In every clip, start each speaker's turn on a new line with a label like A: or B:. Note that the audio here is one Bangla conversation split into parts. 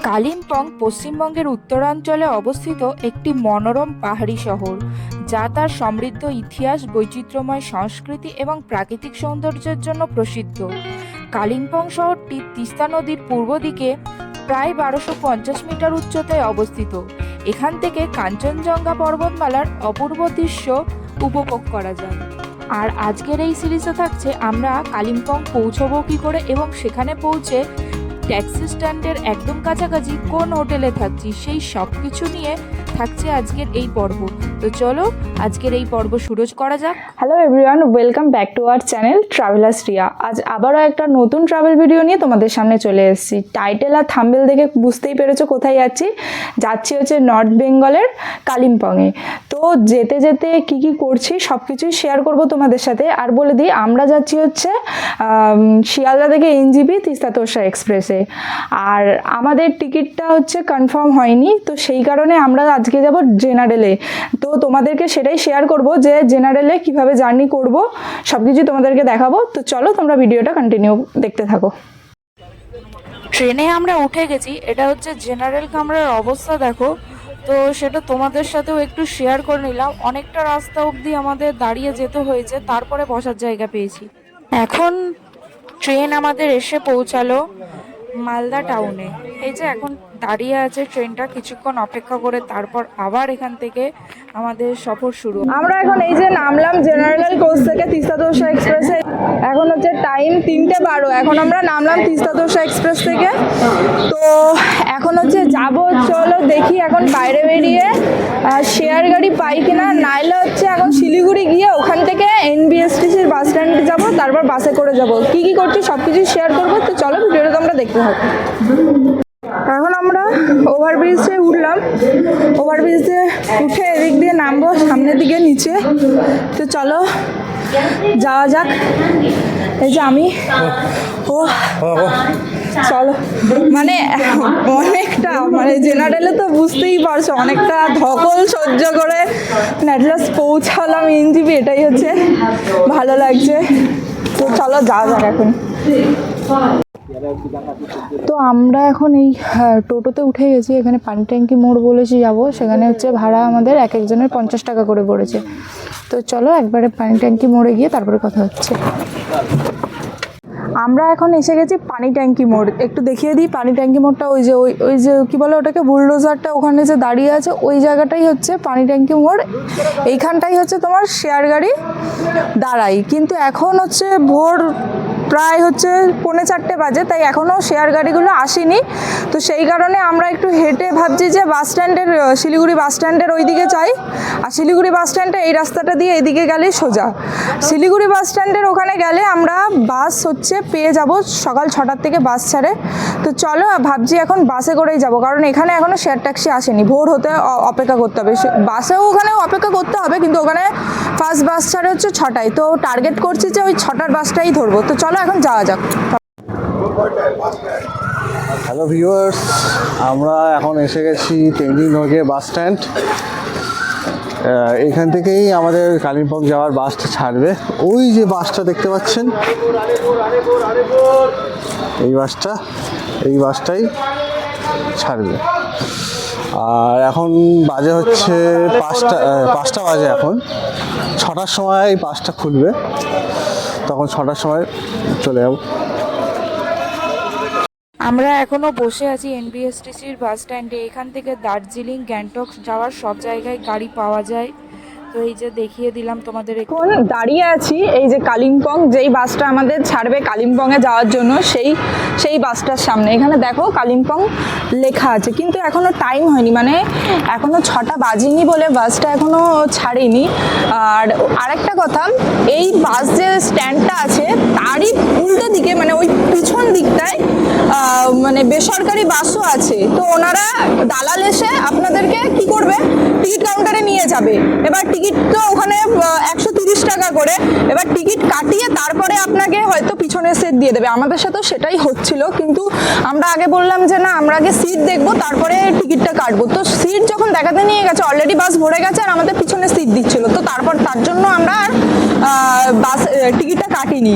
A: কালিম্পং পশ্চিমবঙ্গের উত্তরাঞ্চলে অবস্থিত একটি মনোরম পাহাড়ি শহর, যা তার সমৃদ্ধ ইতিহাস, বৈচিত্র্যময় সংস্কৃতি এবং প্রাকৃতিক সৌন্দর্যের জন্য প্রসিদ্ধ। কালিম্পং শহরটি তিস্তা নদীর পূর্ব দিকে প্রায় 1250 মিটার উচ্চতায় অবস্থিত। এখান থেকে কাঞ্চনজঙ্ঘা পর্বতমালার অপূর্ব দৃশ্য উপভোগ করা যায়। আর আজকের এই সিরিজে থাকছে আমরা কালিম্পং পৌঁছবো কী করে এবং সেখানে পৌঁছে ট্যাক্সি স্ট্যান্ডের একদম কাছাকাছি কোন হোটেলে থাকছি, সেই সব কিছু নিয়ে থাকছে আজকের এই পর্ব। তো চলো আজকের এই পর্ব শুরু করা যাক।
B: Hello everyone, welcome back to our channel travellers Riya. আজ আবারও একটা নতুন ট্রাভেল ভিডিও নিয়ে তোমাদের সামনে চলে এসেছি। টাইটেল আর থাম্বনেল দেখে বুঝতেই পেরেছো কোথায় যাচ্ছি হচ্ছে নর্থ বেঙ্গলের কালিম্পংয়ে। তো যেতে যেতে কি কি করছি সব কিছুই শেয়ার করবো তোমাদের সাথে। আর বলে দিই, আমরা যাচ্ছি হচ্ছে শিয়ালদা থেকে এনজিপি তিস্তা তোরসা এক্সপ্রেসে। আর আমাদের টিকিটটা হচ্ছে কনফার্ম হয়নি, তো সেই কারণে আমরা আজকে যাব জেনারেলে। তো তোমাদেরকে সেটাই শেয়ার করব যে জেনারেলে কিভাবে জার্নি করব, সব কিছু তোমাদেরকে দেখাবো। তো চলো তোমরা ভিডিওটা কন্টিনিউ দেখতে থাকো।
A: ট্রেনে আমরা উঠে গেছি, এটা হচ্ছে জেনারেল কামরার অবস্থা দেখো। তো সেটা তোমাদের সাথেও একটু শেয়ার করে নিলাম। অনেকটা রাস্তা অবধি আমাদের দাঁড়িয়ে যেতে হয়েছে, তারপরে বসার জায়গা পেয়েছি। এখন ট্রেন আমাদের এসে পৌঁছালো মালদা টাউনে। এই যে এখন দাঁড়িয়ে আছে ট্রেনটা, কিছুক্ষণ অপেক্ষা করে তারপর আবার এখান থেকে আমাদের সফর শুরু।
B: আমরা এখন এই যে নামলাম জেনারেল কোচ থেকে তিস্তা তোরসা এক্সপ্রেসে। এখন হচ্ছে টাইম 3:12। এখন আমরা নামলাম তিস্তা তোরসা এক্সপ্রেস থেকে। তো এখন হচ্ছে যাব, চলো দেখি এখন বাইরে বেরিয়ে শেয়ার গাড়ি পাই কিনা, নাইলে হচ্ছে এখন শিলিগুড়ি গিয়ে ওখান থেকে এনবিএসটিসির বাস স্ট্যান্ডে যাবো, তারপর বাসে করে যাব। কি কি করছি সব কিছু শেয়ার করবো। তো চলো ভিডিওটা তোমরা দেখতে থাকো। এখন আমরা ওভারব্রিজে উঠলাম, ওভারব্রিজে উঠে এদিক দিয়ে নামবো সামনের দিকে নিচে। তো চলো যাওয়া যাক। এই যে আমি চলো, মানে অনেকটা জেনারেলে তো বুঝতেই পারছো অনেকটা ধকল সহ্য করে অ্যাটলাস্ট পৌঁছালাম এনজিপি, এটাই হচ্ছে ভালো লাগছে। তো চলো যাওয়া যাক এখন। তো আমরা এখন এই টোটোতে উঠে গেছি। এখানে পানি ট্যাঙ্কি মোড় বলেছি যাব, সেখানে হচ্ছে ভাড়া আমাদের এক একজনের 50 টাকা করে পড়েছে। তো চলো একবারে পানি ট্যাঙ্কি মোড়ে গিয়ে তারপরে কথা হচ্ছে। আমরা এখন এসে গেছি পানি ট্যাঙ্কি মোড়। একটু দেখিয়ে দিই পানি ট্যাঙ্কি মোড়টা। ওই যে ওই যে কী বলে ওটাকে, বুলডোজারটা ওখানে যে দাঁড়িয়ে আছে ওই জায়গাটাই হচ্ছে পানি ট্যাঙ্কি মোড়। এইখানটাই হচ্ছে তোমার শেয়ার গাড়ি দাঁড়াই। কিন্তু এখন হচ্ছে ভোর প্রায় হচ্ছে 3:45 বাজে, তাই এখনও শেয়ার গাড়িগুলো আসেনি। তো সেই কারণে আমরা একটু হেঁটে ভাবছি যে বাস স্ট্যান্ডের, শিলিগুড়ি বাস স্ট্যান্ডের ওই দিকে চাই। আর শিলিগুড়ি বাস স্ট্যান্ডে এই রাস্তাটা দিয়ে এদিকে গেলেই সোজা। শিলিগুড়ি বাস স্ট্যান্ডের ওখানে গেলে আমরা বাস হচ্ছে পেয়ে যাব, সকাল 6টার থেকে বাস ছাড়ে। তো চলো ভাবছি এখন বাসে করেই যাব, কারণ এখানে এখনও শেয়ার ট্যাক্সি আসেনি। ভোর হতে অপেক্ষা করতে হবে, বাসেও ওখানেও অপেক্ষা করতে হবে, কিন্তু ওখানে ফার্স্ট বাস ছাড়ে হচ্ছে 6টায়। তো টার্গেট করছি যে ওই 6টার বাসটাই ধরবো। তো চলো এখন যাওয়া যাক।
C: হ্যালো ভিউয়ার্স, আমরা এখন এসে গেছি তেঙ্গি নৌকে বাস স্ট্যান্ড। এখান থেকেই আমাদের কালিম্পং যাওয়ার বাসটা ছাড়বে। ওই যে বাসটা দেখতে পাচ্ছেন, এই বাসটাই ছাড়বে। আর এখন বাজে হচ্ছে 5টা বাজে। এখন 6টার সময় এই বাসটা খুলবে, তখন 6টার সময় চলে যাব।
A: আমরা এখনো বসে আছি এনবিএসটিসির বাস স্ট্যান্ডে। এখান থেকে দার্জিলিং, গ্যাংটক যাওয়ার সব জায়গায় গাড়ি পাওয়া যায়। তো এই যে দেখিয়ে দিলাম তোমাদের।
B: এখন দাঁড়িয়ে আছি এই যে কালিম্পং, যেই বাসটা আমাদের ছাড়বে কালিম্পংয়ে যাওয়ার জন্য, সেই বাসটার সামনে। এখানে দেখো কালিম্পং লেখা আছে, কিন্তু এখনও টাইম হয়নি, মানে এখনও 6টা বাজেনি বলে বাসটা এখনও ছাড়েনি। আর আরেকটা কথা, এই বাস যে স্ট্যান্ডটা আছে তারই উল্টো দিকে, মানে ওই পিছন দিকটায় মানে বেসরকারি বাসও আছে। তো ওনারা দালাল এসে আপনাদেরকে কি করবে, টিকিট কাউন্টারে নিয়ে যাবে। এবার টিকিট তো ওখানে 130 টাকা করে, এবার টিকিট কাটিয়ে তারপরে আপনাকে হয়তো পিছনের সিট দিয়ে দেবে। আমাদের সাথেও সেটাই হচ্ছিল, কিন্তু আমরা আগে বললাম যে না, আমরা আগে সিট দেখবো তারপরে টিকিটটা কাটবো। তো সিট যখন দেখাতে নিয়ে গেছে, অলরেডি বাস ভরে গেছে আর আমাদের পিছনে সিট দিচ্ছিল, তো তারপর তার জন্য আমরা আর বাস টিকিটটা কাটিনি।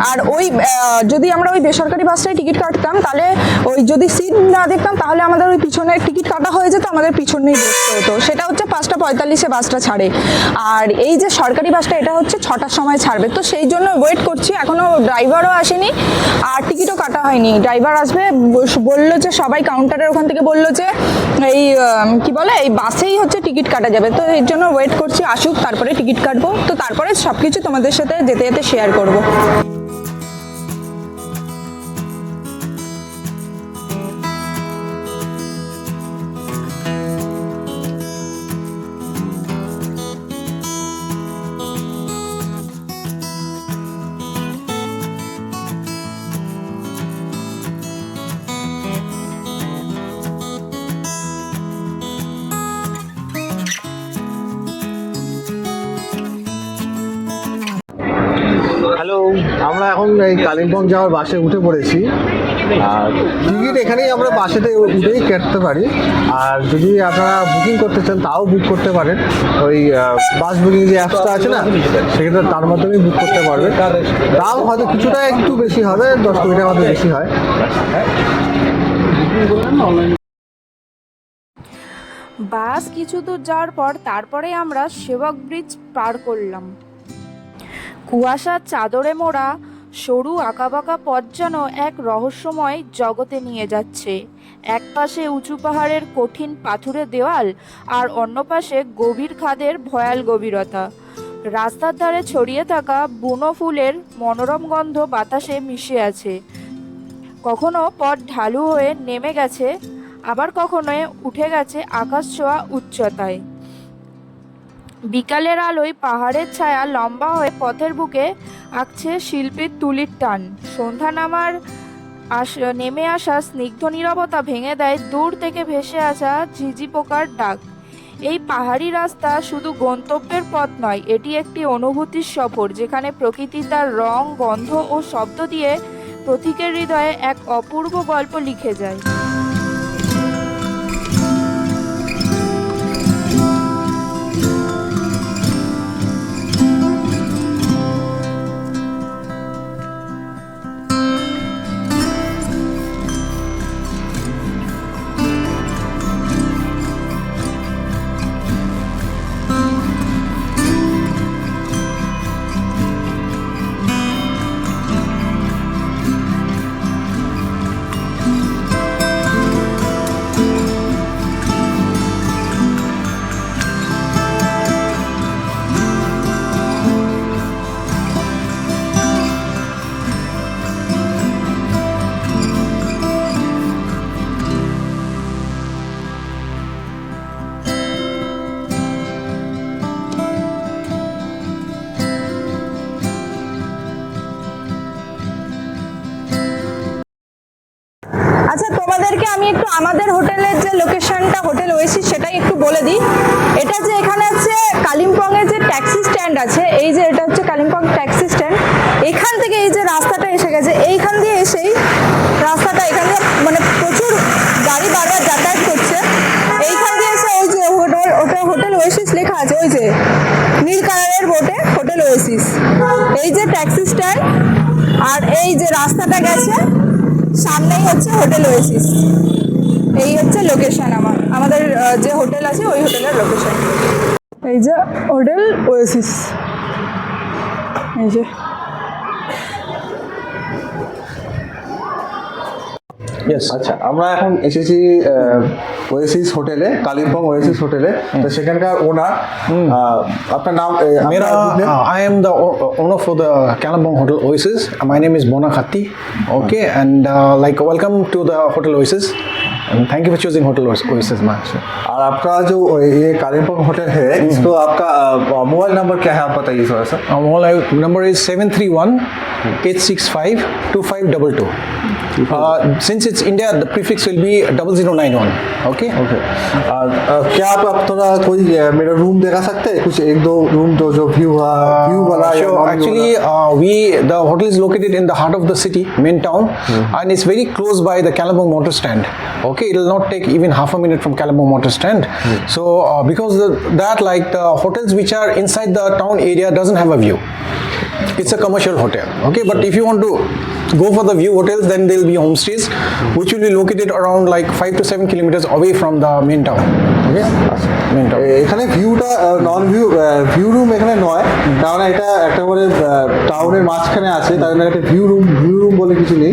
B: আর ওই যদি আমরা ওই বেসরকারি বাসটায় টিকিট কাটতাম, তাহলে ওই যদি সিট না দেখতাম তাহলে আমাদের ওই পিছনের টিকিট কাটা হয়ে যেত, আমাদের পিছনেই বসতে হতো। সেটা হচ্ছে 5:45 বাসটা ছাড়ে, আর এই যে সরকারি বাসটা এটা হচ্ছে 6টার সময় ছাড়বে। তো সেই জন্য ওয়েট করছি, এখনো ড্রাইভারও আসেনি আর টিকিটও কাটা হয়নি। ড্রাইভার আসবে, বললো যে সবাই কাউন্টারের ওখান থেকে বললো যে এই কি বলে এই বাসেই হচ্ছে টিকিট কাটা যাবে। তো এর জন্য ওয়েট করছি, আসুক তারপরে টিকিট কাটবো। তো তারপরে সব কিছু তোমাদের সাথে যেতে যেতে শেয়ার করবো।
C: হ্যালো, আমরা এখন এই কালিম্পং যাওয়ার বাসে উঠে পড়েছি। আর টিকিট এখানেই আমরা বাসেতে উঠেই কাটতে পারি, আর যদি আপনারা বুকিং করতে চান তাও বুক করতে পারেন। ওই বাস বুকিং যে অ্যাপসটা আছে না, সেক্ষেত্রে তার মাধ্যমেই বুক করতে পারবে। দাম হয়তো কিছুটা একটু বেশি হবে, 10-20 টাকা মতো বেশি হয়।
A: বাস কিছু দূর যাওয়ার পর তারপরে আমরা সেবক ব্রিজ পার করলাম। কুয়াশার চাদরে মোড়া সরু আঁকাবাঁকা পথ যেন এক রহস্যময় জগতে নিয়ে যাচ্ছে। এক পাশে উঁচু পাহাড়ের কঠিন পাথুরে দেওয়াল, আর অন্য পাশে গভীর খাদের ভয়াল গভীরতা। রাস্তার ধারে ছড়িয়ে থাকা বুনো ফুলের মনোরম গন্ধ বাতাসে মিশে আছে। কখনো পথ ঢালু হয়ে নেমে গেছে, আবার কখনো উঠে গেছে আকাশ ছোঁয়া উচ্চতায়। বিকালের আলোয় পাহাড়ের ছায়া লম্বা হয়ে পথের বুকে আঁকছে শিল্পীর তুলির টান। সন্ধ্যা নেমে আসা স্নিগ্ধ নীরবতা ভেঙে দেয় দূর থেকে ভেসে আসা ঝিঝি পোকার ডাক। এই পাহাড়ি রাস্তা শুধু গন্তব্যের পথ নয়, এটি একটি অনুভূতির সফর, যেখানে প্রকৃতি তার রং, গন্ধ ও শব্দ দিয়ে পথিকের হৃদয়ে এক অপূর্ব গল্প লিখে যায়।
B: আচ্ছা, তোমাদেরকে আমি একটু আমাদের হোটেলের যে লোকেশনটা, হোটেল ওয়েসিস, সেটাই একটু বলে দিই। এটা যে এখানে আছে কালিম্পংয়ের যে ট্যাক্সি স্ট্যান্ড আছে, এই যে এটা হচ্ছে কালিম্পং ট্যাক্সি স্ট্যান্ড। এখান থেকে এই যে রাস্তাটা এসে গেছে, এইখান দিয়ে এসেই রাস্তাটা এখান দিয়ে মানে প্রচুর গাড়ি বারবার যাতায়াত করছে। এইখান দিয়ে এসে ওই যে ওটা হোটেল ওয়েসিস লেখা আছে, ওই যে নীল কালারের বোর্ডে হোটেল ওয়েসিস। এই যে ট্যাক্সি স্ট্যান্ড আর এই যে রাস্তাটা গেছে, সামনেই হচ্ছে হোটেল ওয়েসিস। এই হচ্ছে লোকেশন আমাদের যে হোটেল আছে ওই হোটেলের লোকেশন। এই যে হোটেল ওয়েসিস, এই যে।
C: আচ্ছা, আমরা এখন এসেছি ওয়েসিস হোটেলে, কালিম্পং ওয়েসিস হোটেলে। তো সেখানকার ওনার, আপনার নাম?
D: I am the owner for the Kalimpong Hotel Oasis. My name is Bona Khatti. Okay, and welcome to the Hotel Oasis. And thank you for choosing Hotel Oasis Max.
C: और आपका जो ये कालिम्पोंग होटल है इसको आपका मोबाइल नंबर क्या है आप बताइए थोड़ा सा।
D: Our mobile number is 731-865-2522. Since it's India, the prefix will be 0091. Okay.
C: Okay और क्या आप थोड़ा कोई मेरा रूम दिखा सकते हैं कुछ एक दो रूम तो जो व्यू वाला या
D: Sure. Actually, the hotel is located in the heart of the city, main town, and it's very close by the Kalimpong motor stand. Okay, it will not take even half a minute from Kalimpong motor stand. So, because that, like the hotels which are inside the town area doesn't have a view. It's a commercial hotel. Okay, but if you want to go for the view hotels, then there will be homestays, which will be located around like 5 to 7 kilometers away from the main town. Okay, main town.
C: এখানে ভিউটা নন ভিউ রুম এখানে নয় কারণ এটা একটা করে টাউনের মাঝখানে আছে তাই জন্য একটা ভিউ রুম বলে কিছু নেই।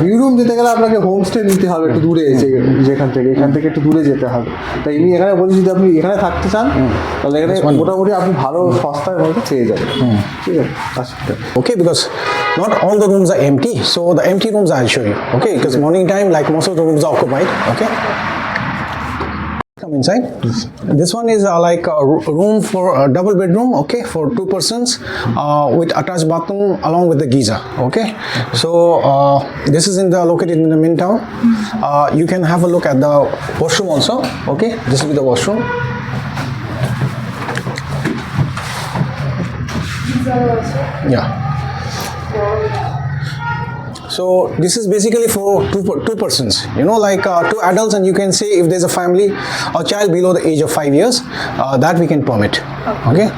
C: ভিউ রুম যেতে গেলে আপনাকে হোমস্টে নিতে হবে একটু দূরে এখান থেকে একটু দূরে যেতে হবে। তাই আমি এখানে বলি যদি আপনি এখানে থাকতে চান তাহলে এখানে মোটামুটি আপনি ভালো সস্তায় মধ্যে পেয়ে যাবেন। ঠিক আছে আচ্ছা।
D: Okay, because not all the rooms are empty, so the empty rooms I'll show you. Okay, because morning time, like most of the rooms are occupied. Okay. Come inside. This one is like a room for a double bedroom, okay, for 2 persons, with attached bathroom along with the geyser, okay. So this is located in the main town. You can have a look at the washroom also, okay. This will be the washroom. Yeah. So this is basically for two persons, you know, like 2 adults, and you can say if there's a family or child below the age of 5 years, that we can permit. Okay.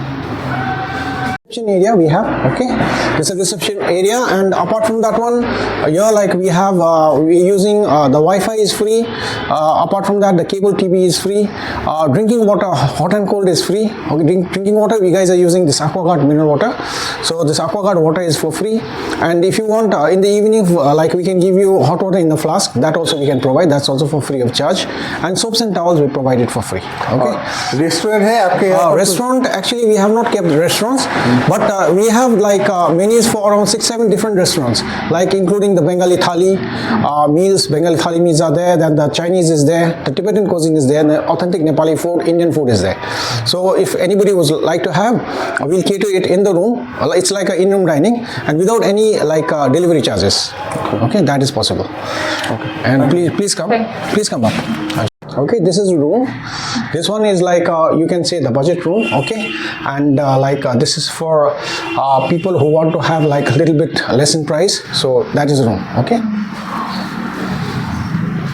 D: Reception area we have, okay. This is a reception area, and apart from that one, here like we have we're using the Wi-Fi is free. Apart from that, the cable TV is free. Drinking water, hot and cold is free. Okay, drinking water, we guys are using this AquaGuard mineral water. So this AquaGuard water is for free. And if you want in the evening, like we can give you hot water in the flask. That also we can provide. That's also for free of charge. And soaps and towels we provide it for free. Okay.
C: Restaurant है आपके
D: Restaurant, actually we have not kept restaurants, but we have like menus for around 6-7 different restaurants, like including the Bengali thali meals. Bengali thali meals are there, then the Chinese is there, the Tibetan cuisine is there, and the authentic Nepali food, Indian food is there. So if anybody would like to have, we'll cater it in the room. It's like a in-room dining and without any like delivery charges. Okay, that is possible. Okay, and please come up. Okay, this is room. This one is like you can say the budget room, okay, and this is for people who want to have like a little bit less in price. So that is a room, okay.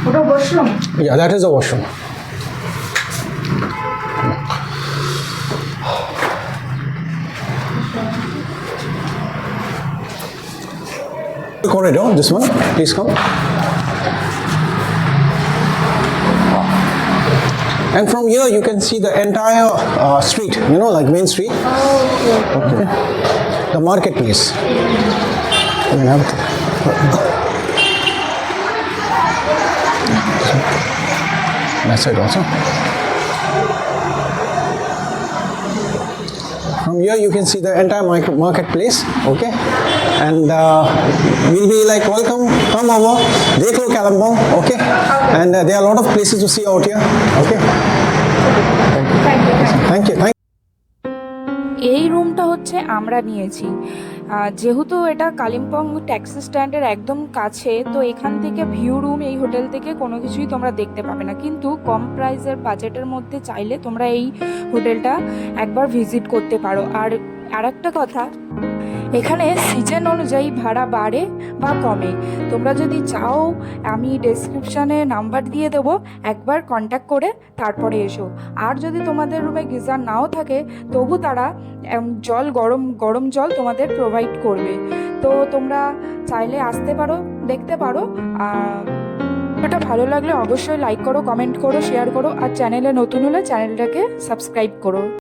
B: ওটা washroom.
D: Yeah, that is a washroom. Corridor, this one, please come. And from here you can see the entire street, you know, like main street. Okay. The marketplace. You can have that side also. From here you can see the entire marketplace, okay, and we'll be like, welcome, come over, dekh lo Kalimpong, okay, and there are a lot of places to see out here, okay. Thank you.
A: এই রুমটা হচ্ছে আমরা নিয়েছি যেহেতু এটা কালিম্পং ট্যাক্সি স্ট্যান্ডের একদম কাছে, তো এখান থেকে ভিউ রুম এই হোটেল থেকে কোনো কিছুই তোমরা দেখতে পাবে না, কিন্তু কম প্রাইসের বাজেটের মধ্যে চাইলে তোমরা এই হোটেলটা একবার ভিজিট করতে পারো। আর আরেকটা কথা, এখানে সিজন অনুযায়ী ভাড়া বাড়ে বা কমে। তোমরা যদি চাও আমি ডেসক্রিপশানে নাম্বার দিয়ে দেবো, একবার কন্ট্যাক্ট করে তারপরে এসো। আর যদি তোমাদের রুমে গিজার নাও থাকে তবু তারা জল গরম জল তোমাদের প্রোভাইড করবে। তো তোমরা চাইলে আসতে পারো, দেখতে পারো। এটা ভালো লাগলে অবশ্যই লাইক করো, কমেন্ট করো, শেয়ার করো, আর চ্যানেলে নতুন হলে চ্যানেলটাকে সাবস্ক্রাইব করো।